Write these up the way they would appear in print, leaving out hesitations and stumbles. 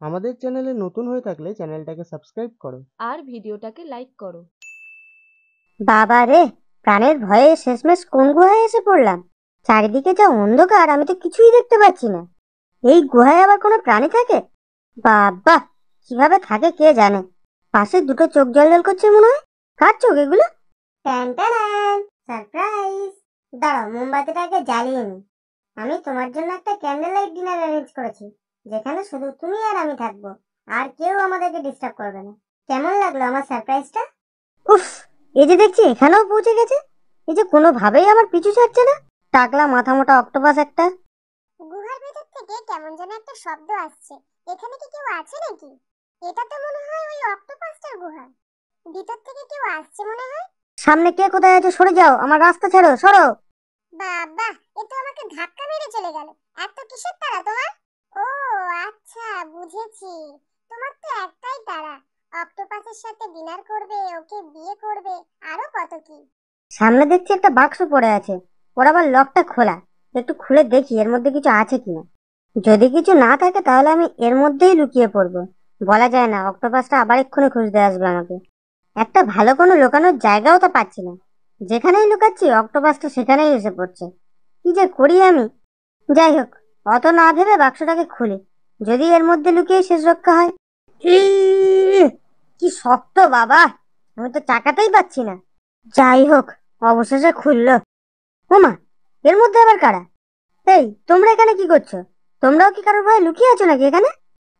আমাদের চ্যানেলে নতুন হয়ে থাকলে চ্যানেলটাকে সাবস্ক্রাইব করো আর ভিডিওটাকে লাইক করো। বাবা রে, প্রাণের ভয়ে শেষমেশ কোন গুহায় এসে পড়লাম। চারিদিকে যা অন্ধকার, আমি তো কিছুই দেখতে পাচ্ছি না। এই গুহায় আবার কোনো প্রাণী থাকে? বাবা, কিভাবে থাকে কে জানে। পাশে দুটো চোখ জল করছে মনে হয়। কার চোখ এগুলো? সারপ্রাইজ! দাঁড়াও, মোমবাতিটাকে জ্বালিয়ে নি। আমি তোমার জন্য একটা ক্যান্ডেল লাইট ডিনার অ্যারেঞ্জ করেছি, যেখানে শুধু তুমি আর আমি থাকবো, আর কেউ আমাদেরকে ডিস্টার্ব করবে না। কেমন লাগলো আমার সারপ্রাইজটা? উফ, এই যে দেখছি এখানেও পৌঁছে গেছে। এই যে কোনোভাবেই আমার পিছু ছাড়ছে না। টাকলা মাথা মোটা অক্টোপাস একটা। গুহার ভেতর থেকে কেমন যেন একটা শব্দ আসছে। এখানে কি কেউ আছে নাকি? এটা তো মনে হয় ওই অক্টোপাসটার গুহা। ভিতর থেকে কেউ আসছে মনে হয়। সামনে কে কোথায় আছে? সরে যাও, আমার রাস্তা ছাড়ো, সরো। বাবা, এ তো আমাকে ধাক্কা মেরে চলে গেল। এত কিসের তাড়া তোমার? ও আচ্ছা, বুঝেছি। তোমার তো একটাই তাড়া, অক্টোপাসের সাথে ডিনার করবে, ওকে বিয়ে করবে, আরো কত কি। সামনে দেখছি একটা বাক্স পড়ে আছে, ওর আবার লকটা খোলা। একটু খুলে দেখি এর মধ্যে কিছু আছে কিনা। যদি কিছু না থাকে তাহলে আমি এর মধ্যেই লুকিয়ে পড়বো। বলা যায় না, অক্টোপাসটা আবার এক্ষুনি খুঁজতে আসবে আমাকে। একটা ভালো কোনো লুকানোর জায়গাও তো পাচ্ছি না। যেখানেই লুকাচ্ছি অক্টোপাসটা সেখানেই এসে পড়ছে। কি যে করি আমি। যাই হোক, অত না ভেবে বাক্সটাকে খুলি, যদি এর মধ্যে লুকিয়ে শেষ রক্ষা হয়। কি শক্ত বাবা, আমি তো চাকাতেই পাচ্ছি না। যাই হোক, অবশেষে খুললো। ওমা, এর মধ্যে আবার কারা? এই, তোমরা এখানে কি করছো? তোমরাও কি কারোর ভয়ে লুকিয়ে আছো নাকি এখানে?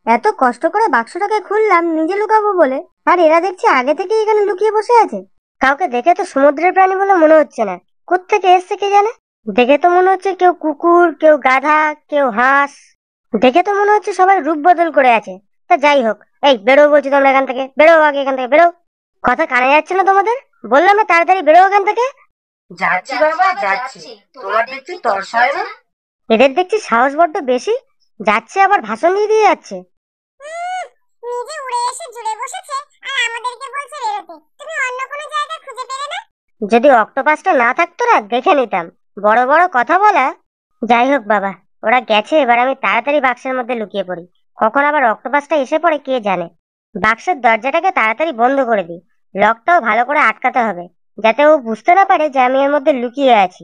এত কষ্ট করে বাক্সটাকে খুললাম নিজে লুকাবো বলে, আর এরা দেখছি আগে থেকে এখানে লুকিয়ে বসে আছে। কাউকে দেখে তো সমুদ্রের প্রাণী বলে মনে হচ্ছে না। কোত্থেকে এসছে কে জানে। দেখে তো মনে হচ্ছে কেউ কুকুর, কেউ গাধা, কেউ হাঁস। দেখে তো মনে হচ্ছে সবাই রূপ বদল করে আছে। তা যাই হোক, এই বেরো বলছি, তোমরা এখান থেকে বেরো, আগে এখান থেকে বেরো। কথা কানে যাচ্ছে না তোমাদের? বললাম না তাড়াতাড়ি বেরো এখান থেকে। যাচ্ছি বাবা, যাচ্ছি। তোমার দেখছি তর্স হয় না? এদের দেখছি সাহস বড্ড বেশি। যাচ্ছে আবার ভাষণ দিয়ে দিয়ে যাচ্ছে। নিজে উড়ে এসে জুড়ে বসেছে আর আমাদেরকে বলছে বেরোতে। তুমি অন্য কোনো জায়গা খুঁজে পেলে না? যদি অক্টোপাসটা না থাকতো না দেখে নিতাম। বড় বড় কথা বলা। যাই হোক বাবা, ওরা গেছে, এবার আমি তাড়াতাড়ি বাক্সের মধ্যে লুকিয়ে পড়ি। কখন আবার অক্টোপাসটা এসে পড়ে কে জানে। বাক্সের দরজাটাকে তাড়াতাড়ি বন্ধ করে দিই। লকটাও ভালো করে আটকাতে হবে, যাতে ও বুঝতে না পারে যে আমি এর মধ্যে লুকিয়ে আছি।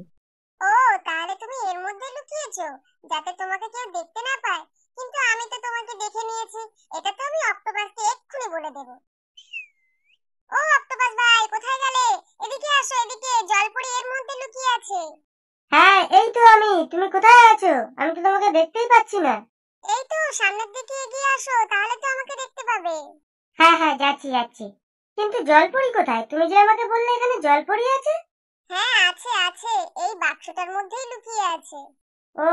ও, তাহলে তুমি এর মধ্যে লুকিয়েছো যাতে তোমাকে কেউ দেখতে না পায়। কিন্তু আমি তো তোমাকে দেখে নিয়েছি। এটা তো আমি অক্টোপাসকে এক্ষুনি বলে দেব। ও অক্টোপাস ভাই, কোথায় গেলে? এদিকে আসো, এদিকে। জলপরি এর মধ্যে লুকিয়ে আছে। হ্যাঁ, এই তো আমি। তুমি কোথায় আছো? আমি তো তোমাকে দেখতেই পাচ্ছি না। এই তো সামনের দিকে এগিয়ে আসো, তাহলে তো আমাকে দেখতে পাবে। হ্যাঁ হ্যাঁ, যাচ্ছি যাচ্ছি। কিন্তু জলপরি কোথায়? তুমি যে আমাকে বললে এখানে জলপরি আছে। হ্যাঁ, আছে আছে, এই বাক্সটার মধ্যেই লুকিয়ে আছে। ও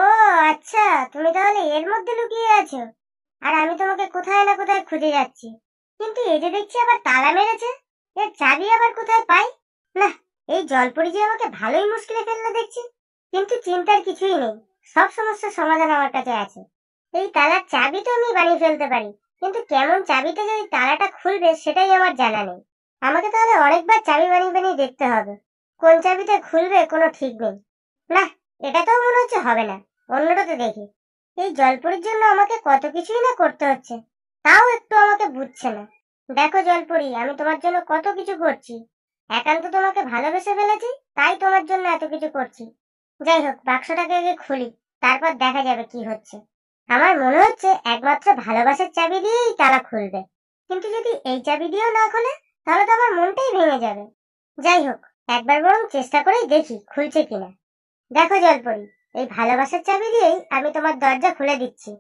আচ্ছা, তুমি তাহলে এর মধ্যে লুকিয়ে আছো। আর আমি তোমাকে কোথায় না কোথায় খুঁজে যাচ্ছি। কিন্তু এই যে দেখছি আবার তালা মেরেছে। এর চাবি আবার কোথায় পাই? না, এই জলপরি যে আমাকে ভালোই মুশকিলে ফেললো দেখছি। কিন্তু চিন্তার কিছুই নেই, সব সমস্যার সমাধান আমার কাছে আছে। এই তালার চাবি তো আমি বানিয়ে ফেলতে পারি, কিন্তু কেমন চাবিতে যদি তালাটা খুলবে সেটাই আমার জানা নেই। আমাকে তাহলে অনেকবার চাবি বানিয়ে বানিয়ে দেখতে হবে। কোন চাবিতে খুলবে কোনো ঠিক নেই। না, এটা তো মনে হচ্ছে হবে না। অন্যটাতে দেখি। এই জলপরির জন্য আমাকে কত কিছুই না করতে হচ্ছে, তাও একটু আমাকে বুঝছে না। দেখো জলপরি, আমি তোমার জন্য কত কিছু করছি। একান্ত তোমাকে ভালোবেসে ফেলেছি, তাই তোমার জন্য এত কিছু করছি। যাই হোক, বাক্সটাকে আগে খুলি, তারপর দেখা যাবে কি হচ্ছে। আমার মনে হচ্ছে একমাত্র ভালোবাসার চাবি দিয়েই তালা খুলবে। কিন্তু যদি এই চাবি দিয়েও না খোলে, তাহলে তো আমার মনটাই ভেঙে যাবে। যাই হোক, একবার বরং চেষ্টা করেই দেখি খুলছে কিনা। দেখো জলপরি, এই ভালোবাসার চাবি দিয়েই আমি তোমার দরজা খুলে দিচ্ছি।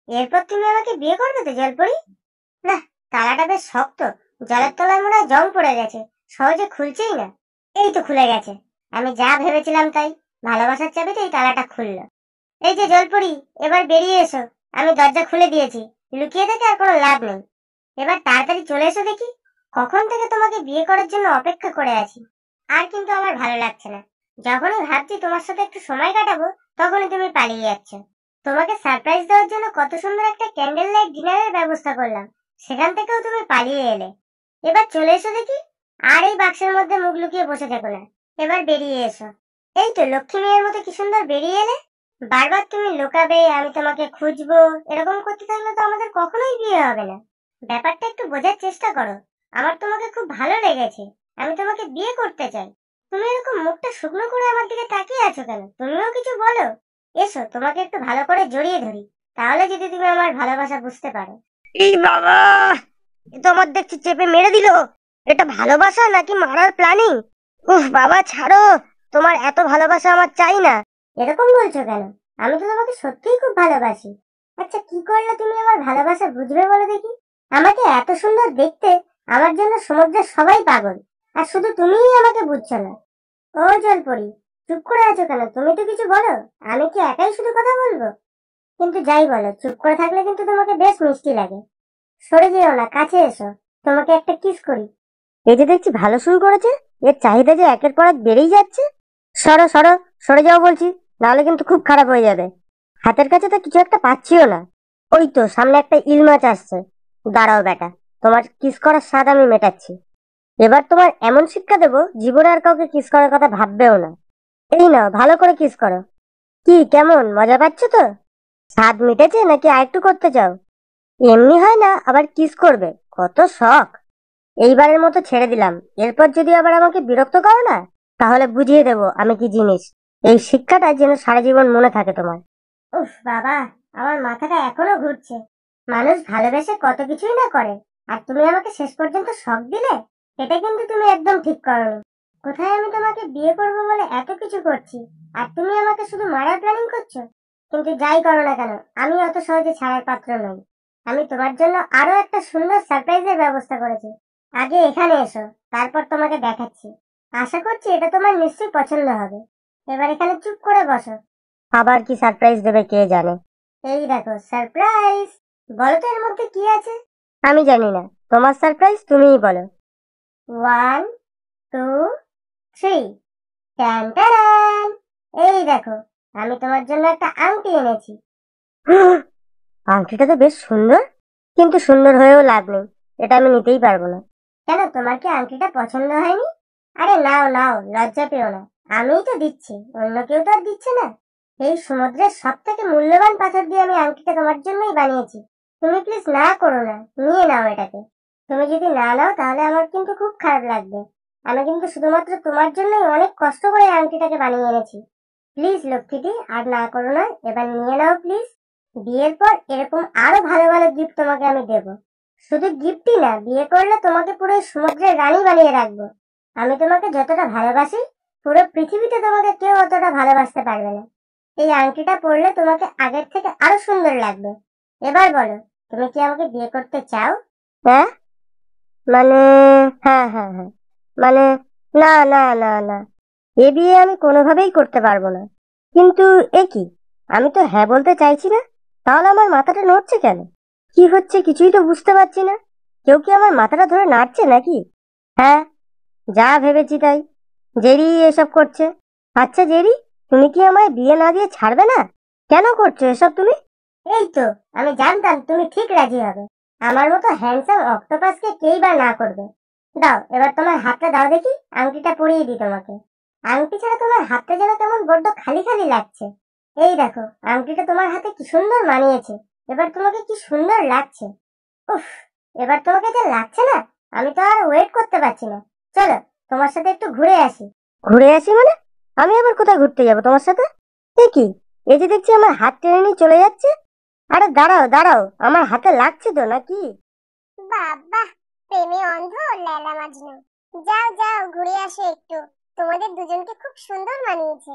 এরপর তুমি আমাকে বিয়ে করবে তো জলপরি? না, তালাটা বেশ শক্ত। জলের তলায় মনে হয় জং পড়ে গেছে, সহজে খুলছেই না। এই তো খুলে গেছে। আমি যা ভেবেছিলাম তাই, ভালোবাসার চাবিতেই তালাটা খুললো। এই যে জলপরি, এবার বেরিয়ে এসো। আমি দরজা খুলে দিয়েছি, লুকিয়ে থেকে আর কোনো লাভ নেই। এবার তাড়াতাড়ি চলে এসো দেখি। কখন থেকে তোমাকে বিয়ে করার জন্য অপেক্ষা করে আছি। আর কিন্তু আমার ভালো লাগছে না। যখনই ভাবছি তোমার সাথে একটু সময় কাটাবো, তখনই তুমি পালিয়ে যাচ্ছ। তোমাকে সারপ্রাইজ দেওয়ার জন্য কত সুন্দর একটা ক্যান্ডেল লাইট ডিনারের ব্যবস্থা করলাম, সেখান থেকেও তুমি পালিয়ে এলে। এবার চলে এসো দেখি। আর এই বাক্সের মধ্যে মুখ লুকিয়ে বসে থেকো না, এবার বেরিয়ে এসো। এই তো লক্ষ্মী মেয়ের মতো কি সুন্দর বেরিয়ে এলে। বারবার তুমি লুকাবে, আমি তোমাকে খুঁজবো, এরকম করতে থাকলে তো আমাদের কখনোই বিয়ে হবে না। ব্যাপারটা একটু বোঝার চেষ্টা করো। আমার তোমাকে খুব ভালো লেগেছে, আমি তোমাকে বিয়ে করতে চাই। তুমি এরকম মুখটা শুকনো করে আমার দিকে তাকিয়ে আছো কেন? তুমিও কিছু বলো। এসো, তোমাকে একটু ভালো করে জড়িয়ে ধরি, তাহলে যদি তুমি আমার ভালোবাসা বুঝতে পারো। এই বাবা, এ তো আমার দেখছি চেপে মেরে দিল। এটা ভালোবাসা নাকি মারার প্ল্যানিং? উফ বাবা, ছাড়ো। তোমার এত ভালোবাসা আমার চাই না। এরকম বলছো কেন? আমি তো তোমাকে সত্যিই খুব ভালোবাসি। আচ্ছা, কি করলে তুমি আমার ভালোবাসা বুঝবে বলো দেখি? আমাকে এত সুন্দর দেখতে আমার জন্য সমুদ্রের সবাই পাগল, আর শুধু তুমিই আমাকে বুঝছো না। ও জলপরি, চুপ করে আছো কেন? তুমি তো কিছু বলো। আমি কি একাই শুধু কথা বলবো? কিন্তু যাই বলো, চুপ করে থাকলে কিন্তু তোমাকে বেশ মিষ্টি লাগে। সরে যেও না, কাছে এসো, তোমাকে একটা কিস করি। এই যে দেখছি ভালো শুরু করেছে, এর চাহিদা যে একের পর এক বেড়েই যাচ্ছে। সরো সরো, সরে যাও বলছি, নাহলে কিন্তু খুব খারাপ হয়ে যাবে। হাতের কাছে তো কিছু একটা পাচ্ছিও না। ওই তো সামনে একটা ইল মাছ আসছে। দাঁড়াও বেটা, তোমার কিস করার স্বাদ আমি মেটাচ্ছি। এবার তোমার এমন শিক্ষা দেবো, জীবনে আর কাউকে কিস করার কথা ভাববেও না। এই নাও, ভালো করে কিস করো। কি, কেমন মজা পাচ্ছ তো? স্বাদ মিটেছে নাকি আরেকটু করতে চাও? এমনি হয় না, আবার কিস করবে, কত শখ। এইবারের মতো ছেড়ে দিলাম, এরপর যদি আবার আমাকে বিরক্ত করো না, তাহলে বুঝিয়ে দেবো আমি কি জিনিস। এই শিক্ষাটা যেন সারা জীবন মনে থাকে তোমার। উফ বাবা, আমার মাথাটা এখনো ঘুরছে। মানুষ ভালোবেসে কত কিছুই না করে, আর তুমি আমাকে শেষ পর্যন্ত শখ দিলে। এটা কিন্তু তুমি একদম ঠিক করোনি। কোথায় আমি তোমাকে বিয়ে করবো বলে এত কিছু করছি, আর তুমি আমাকে শুধু মারার প্ল্যানিং করছো। কিন্তু যাই করো না কেন, আমি অত সহজে ছাড়ার পাত্র নই। আমি তোমার জন্য আরো একটা সুন্দর সারপ্রাইজের ব্যবস্থা করেছি। আগে এখানে এসো, তারপর তোমাকে দেখাচ্ছি। আশা করছি এটা তোমার নিশ্চয়ই পছন্দ হবে। এবার এখানে চুপ করে বসো। আবার কি সারপ্রাইজ দেবে কে জানে। এই দেখো সারপ্রাইজ। বলো তো এর মধ্যে কি আছে? আমি জানি না, তোমার সারপ্রাইজ তুমিই বলো। 1 2 3। টান টান। এই দেখো, আমি তোমার জন্য একটা আংটি এনেছি। আংটিটা তো বেশ সুন্দর, কিন্তু সুন্দর হয়েও লাভ নেই, এটা আমি নিতেই পারবো না। কেন, তোমার কি আংটিটা পছন্দ হয়নি? আরে নাও নাও, লজ্জা পেও না। আমিই তো দিচ্ছি, অন্য কেউ তো আর দিচ্ছে না। এই সমুদ্রের সব থেকে মূল্যবান পাথর দিয়ে আমি আংটিটা তোমার জন্যই বানিয়েছি। তুমি প্লিজ না করো না, নিয়ে নাও এটাকে। তুমি যদি না নাও তাহলে আমার কিন্তু খুব খারাপ লাগবে। আমি কিন্তু শুধুমাত্র তোমার জন্যই অনেক কষ্ট করে এই আংটিটাকে বানিয়ে এনেছি। প্লিজ লক্ষ্মীটি, আর না করো না, এবার নিয়ে নাও প্লিজ। বিয়ের পর এরকম আরো ভালো ভালো গিফট তোমাকে আমি দেবো। শুধু গিফটই না, বিয়ে করলে তোমাকে পুরো সমুদ্রের রানী বানিয়ে রাখবো। আমি তোমাকে যতটা ভালোবাসি, পুরো পৃথিবীতে তোমাকে কেউ অতটা ভালোবাসতে পারবে না। এই আংটিটা পরলে তোমাকে আগের থেকে আরো সুন্দর লাগবে। এবার বলো, তুমি কি আমাকে বিয়ে করতে চাও? হ্যাঁ মানে, হ্যাঁ হ্যাঁ হ্যাঁ, মানে, না না না না, এ বিয়ে আমি কোনোভাবেই করতে পারবো না। কিন্তু এ কি, আমি তো হ্যাঁ বলতে চাইছি না, তাহলে আমার মাথাটা নড়ছে কেন? কি হচ্ছে কিছুই তো বুঝতে পারছি না। কেউ কি আমার মাথাটা ধরে নাড়ছে নাকি? হ্যাঁ, যা ভেবেছি তাই। জেরি এসব করছে। আচ্ছা জেরি, তুমি কি আমায় বিয়ে না দিয়ে ছাড়বে না? কেন করছো এসব তুমি? এই তো, আমি জানতাম তুমি ঠিক রাজি হবে। আমার মতো হ্যান্ডসাম অক্টোপাসকে কেই বা না করবে। দাও, এবার তোমার হাতটা দাও দেখি, আংটিটা পরিয়ে দিই তোমাকে। আংটি ছাড়া তোমার হাতটা যেন কেমন বড্ড খালি খালি লাগছে। এই দেখো, আংটিটা তোমার হাতে কি সুন্দর মানিয়েছে। এবার তোমাকে কি সুন্দর লাগছে। উফ, এবার তোমাকে যা লাগছে না, আমি তো আর ওয়েট করতে পারছি না। চলো, তোমার সাথে একটু ঘুরে আসি। ঘুরে আসি মানে? আমি আবার কোথায় ঘুরতে যাবো তোমার সাথে? এ কি, এই যে দেখছি আমার হাত টেনে নিয়ে চলে যাচ্ছে। আরে দাঁড়াও দাঁড়াও, আমার হাতে লাগছে তো নাকি? বাবা, প্রেমে অন্ধ লেলা মাজনু। যাও যাও, ঘুরে আসো একটু। তোমাদের দুজনকে খুব সুন্দর মানিয়েছে।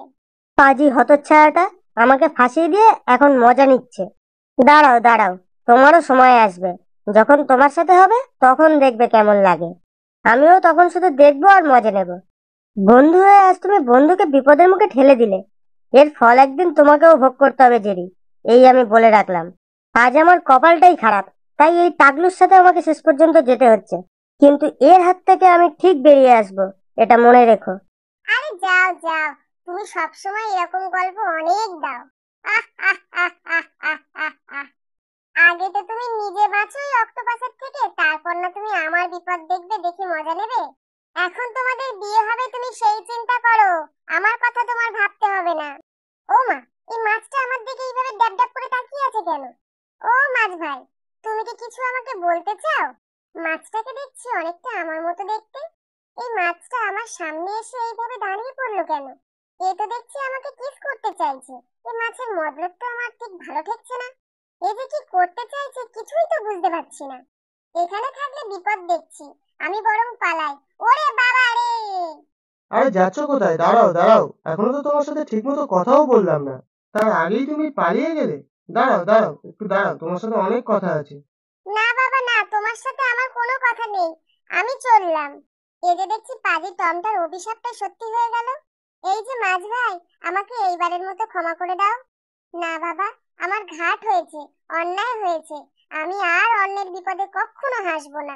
পাজি হতচ্ছাড়াটা আমাকে ফাঁসিয়ে দিয়ে এখন মজা নিচ্ছে। দাঁড়াও দাঁড়াও, তোমারও সময় আসবে, যখন তোমার সাথে হবে তখন দেখবে কেমন লাগে। আমিও তখন শুধু দেখবো আর মজা নেব। বন্ধু হয়ে আজ তুমি বন্ধুকে বিপদের মুখে ঠেলে দিলে, এর ফল একদিন তোমাকেও ভোগ করতে হবে জেরি। এই আমি বলে রাখলাম। আজ আমার কপালটাই খারাপ, তাই এই টাকলুর সাথে আমাকে শেষ পর্যন্ত যেতে হচ্ছে। কিন্তু এর হাত থেকে আমি ঠিক বেরিয়ে আসবো, এটা মনে রেখো। আরে যাও যাও, তুমি সবসময় এরকম গল্প অনেক দাও। আহ আহ আহ আহ আহ আহ আহ। আগে তো তুমি নিজে বাঁচো এই অক্টোপাসের থেকে, তারপর না তুমি আমার বিপদ দেখবে, দেখি মজা নেবে। এখন তোমাদের বিয়ে হবে, তুমি সেই চিন্তা করো, আমার কথা তোমার ভাবতে হবে না। ও মা, এই মাছটা আমাকে বলতে চাও? মাছটাকে দেখছি অনেকটা আমার মতো দেখতে। এই মাছটা আমার সামনে এসে এইভাবে দাঁড়িয়ে পড়লো কেন? এ তো দেখছি আমাকে কিস করতে চাইছে। এই মাছের মতলব তো আমার ঠিক ভালো ঠেকছে না। এ যে কি করতে চাইছে কিছুই তো বুঝতে পারছি না। এখানে থাকলে বিপদ দেখছি, আমি বরং পালাই। ওরে বাবা রে! আরে যাচ্ছ কোথায়? দাঁড়াও দাঁড়াও, এখনো তো তোমার সাথে ঠিকমতো কথাও বললাম না, তার আগেই তুমি পালিয়ে গেলে। দাঁড়াও দাঁড়াও, একটু দাঁড়াও, তোমার সাথে অনেক কথা আছে। না বাবা না, তোমার সাথে আমার কোনো কথা নেই, আমি চললাম। এই যে দেখছি পাজি টমটার অভিশাপটা সত্যি হয়ে গেল। এই যে মাছ ভাই, আমাকে এইবারের মতো ক্ষমা করে দাও। না বাবা, আমার ঘাট হয়েছে, অন্যায় হয়েছে। আমি আর অন্যের বিপদে কখনো হাসবো না।